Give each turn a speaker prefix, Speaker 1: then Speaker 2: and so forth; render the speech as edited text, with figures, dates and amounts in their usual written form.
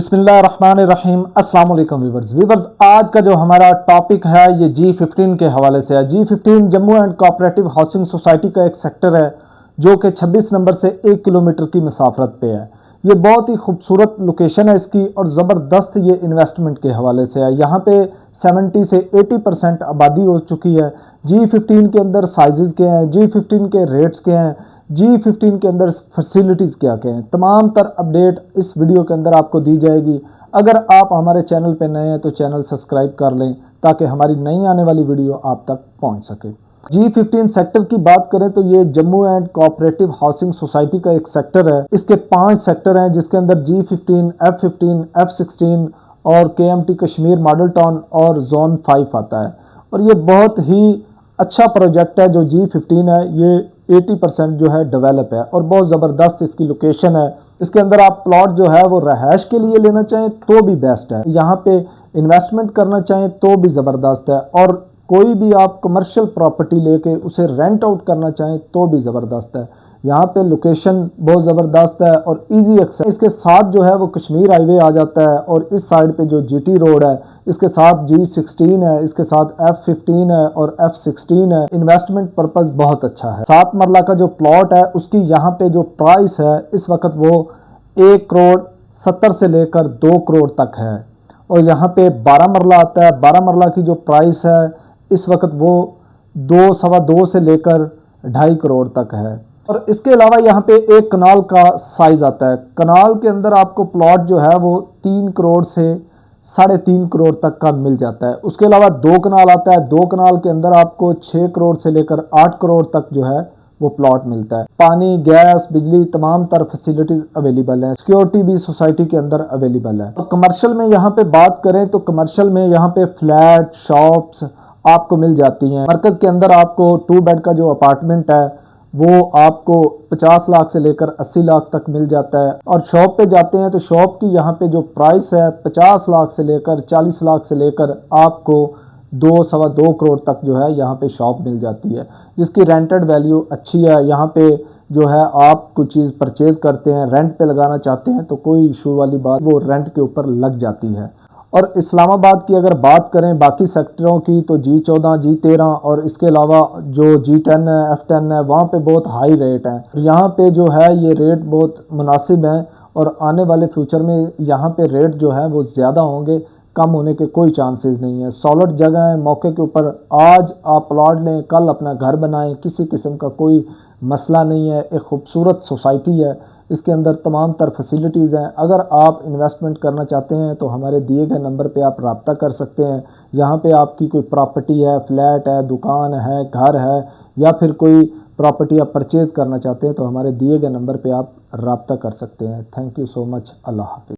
Speaker 1: बिस्मिल्लाहिर्रहमानिर्रहीम। अस्सलाम वालेकुम वीवर्स। आज का जो हमारा टॉपिक है ये G15 के हवाले से है। G15 Jammu and cooperative housing society का एक सेक्टर है जो कि 26 नंबर से 1 किलोमीटर की मसाफत पे है। ये बहुत ही खूबसूरत लोकेशन है इसकी और ज़बरदस्त ये इन्वेस्टमेंट के हवाले से है। यहाँ पे 70 से 80% आबादी हो चुकी है। G15 के अंदर साइजेस क्या हैं, G15 के रेट्स क्या हैं, G15 के अंदर फैसिलिटीज़ क्या क्या हैं, तमाम तर अपडेट इस वीडियो के अंदर आपको दी जाएगी। अगर आप हमारे चैनल पर नए हैं तो चैनल सब्सक्राइब कर लें ताकि हमारी नई आने वाली वीडियो आप तक पहुंच सके। G15 सेक्टर की बात करें तो ये Jammu and cooperative housing society का एक सेक्टर है। इसके 5 सेक्टर हैं जिसके अंदर G15, F15, F16 और KMT कश्मीर मॉडल टाउन और जोन 5 आता है। और ये बहुत ही अच्छा प्रोजेक्ट है जो G15 है। ये 80% जो है डेवलप है और बहुत ज़बरदस्त इसकी लोकेशन है। इसके अंदर आप प्लॉट जो है वो रहायश के लिए लेना चाहें तो भी बेस्ट है, यहाँ पे इन्वेस्टमेंट करना चाहें तो भी ज़बरदस्त है, और कोई भी आप कमर्शियल प्रॉपर्टी लेके उसे रेंट आउट करना चाहें तो भी ज़बरदस्त है। यहाँ पे लोकेशन बहुत ज़बरदस्त है और इजी एक्सेस। इसके साथ जो है वो कश्मीर हाईवे आ जाता है और इस साइड पे जो GT रोड है, इसके साथ G16 है, इसके साथ F15 है और F16 है। इन्वेस्टमेंट पर्पस बहुत अच्छा है। 7 मरला का जो प्लॉट है उसकी यहाँ पे जो प्राइस है इस वक्त वो 1 करोड़ 70 से लेकर 2 करोड़ तक है। और यहाँ पे 12 मरला आता है। 12 मरला की जो प्राइस है इस वक्त वो 2 सवा 2 से लेकर 2.5 करोड़ तक है। और इसके अलावा यहाँ पे 1 कनाल का साइज आता है। कनाल के अंदर आपको प्लॉट जो है वो 3 करोड़ से 3.5 करोड़ तक का मिल जाता है। उसके अलावा 2 कनाल आता है। 2 कनाल के अंदर आपको 6 करोड़ से लेकर 8 करोड़ तक जो है वो प्लॉट मिलता है। पानी, गैस, बिजली तमाम तरह फैसिलिटीज अवेलेबल है। सिक्योरिटी भी सोसाइटी के अंदर अवेलेबल है। और कमर्शियल में यहाँ पे बात करें तो कमर्शियल में यहाँ पे फ्लैट, शॉप्स आपको मिल जाती हैं। मरकज़ के अंदर आपको 2 बेड का जो अपार्टमेंट है वो आपको 50 लाख से लेकर 80 लाख तक मिल जाता है। और शॉप पे जाते हैं तो शॉप की यहाँ पे जो प्राइस है 50 लाख से लेकर 40 लाख से लेकर आपको 2 सवा 2 करोड़ तक जो है यहाँ पे शॉप मिल जाती है, जिसकी रेंटेड वैल्यू अच्छी है। यहाँ पे जो है आप कुछ चीज़ परचेज करते हैं, रेंट पे लगाना चाहते हैं तो कोई इशू वाली बात, वो रेंट के ऊपर लग जाती है। और इस्लामाबाद की अगर बात करें बाकी सेक्टरों की तो G14, G13 और इसके अलावा जो G10 है, F10 है, वहाँ पे बहुत हाई रेट है। यहाँ पे जो है ये रेट बहुत मुनासिब हैं और आने वाले फ्यूचर में यहाँ पे रेट जो है वो ज़्यादा होंगे, कम होने के कोई चांसेस नहीं है। सॉलिड जगह है, मौके के ऊपर आज आप प्लॉट लें, कल अपना घर बनाएं, किसी किस्म का कोई मसला नहीं है। एक खूबसूरत सोसाइटी है, इसके अंदर तमाम तर फैसिलिटीज़ हैं। अगर आप इन्वेस्टमेंट करना चाहते हैं तो हमारे दिए गए नंबर पे आप रब्ता कर सकते हैं। यहाँ पे आपकी कोई प्रॉपर्टी है, फ्लैट है, दुकान है, घर है या फिर कोई प्रॉपर्टी आप परचेज़ करना चाहते हैं तो हमारे दिए गए नंबर पे आप रब्ता कर सकते हैं। Thank you so much. अल्लाह हाफ़िज़।